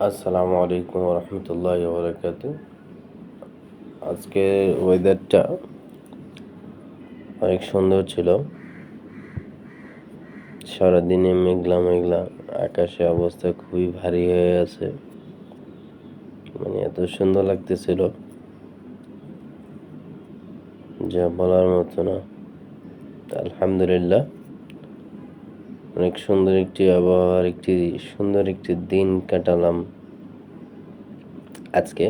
আসসালামু আলাইকুম রহমতুল্লাহি বারাকাতু। আজকে ওয়েদারটা অনেক সুন্দর ছিল। সারাদিনে মেঘলা মেঘলা, আকাশে অবস্থা খুবই ভারী হয়ে আছে। মানে এত সুন্দর লাগতেছিল যা বলার মতো না। আলহামদুলিল্লাহ, অনেক সুন্দর একটি আবহাওয়ার সুন্দর একটি দিন কাটালাম আজকে।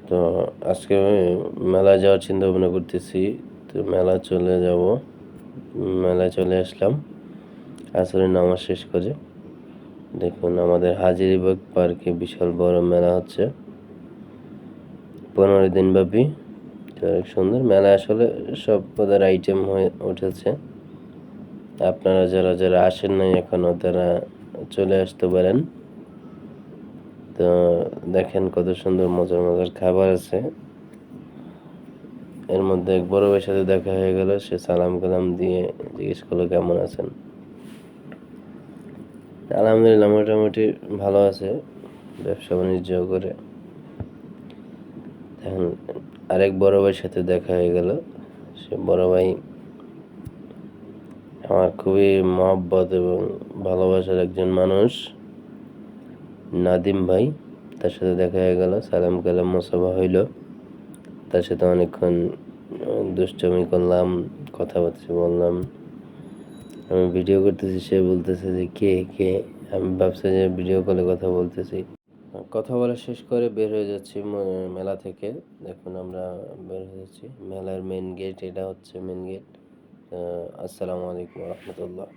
তো আজকে আমি মেলায় যাওয়ার চিন্তা ভাবনা করতেছি। তো মেলায় চলে আসলাম আসরের নামাজ শেষ করে। দেখুন, আমাদের হাজারীবাগ পার্কে বিশাল বড় মেলা হচ্ছে 15 দিন ব্যাপী। তো অনেক সুন্দর মেলা, আসলে সব পদের আইটেম হয়ে উঠেছে। আপনারা যারা যারা আসেন নাই এখনো, তারা চলে আসতে পারেন। তো দেখেন কত সুন্দর মজার মজার খাবার আছে। এর মধ্যে এক বড় ভাইয়ের সাথে দেখা হয়ে গেল। সে সালাম কালাম দিয়ে জিজ্ঞেস করলো কেমন আছেন। আলহামদুলিল্লাহ, মোটামুটি ভালো আছে, ব্যবসা বাণিজ্য করে। এখন আরেক বড় ভাইয়ের সাথে দেখা হয়ে গেল। সে বড় ভাই আমার খুবই মহব্বত এবং ভালোবাসার একজন মানুষ, নাদিম ভাই। তার সাথে দেখা হয়ে গেল, সালাম কালাম মোসাফা হইল। তার সাথে অনেকক্ষণ দুষ্টমি করলাম, কথাবার্তা বললাম। আমি ভিডিও করতেছি, সে বলতেছে যে কে কে। আমি ভাবছি যে ভিডিও কলে কথা বলতেছি। কথা বলা শেষ করে বের হয়ে যাচ্ছি মেলা থেকে। দেখুন, আমরা বের হয়ে যাচ্ছি। মেলার মেন গেট, এটা হচ্ছে মেন গেট। আসসালামু আলাইকুম রহমতুল্লাহ।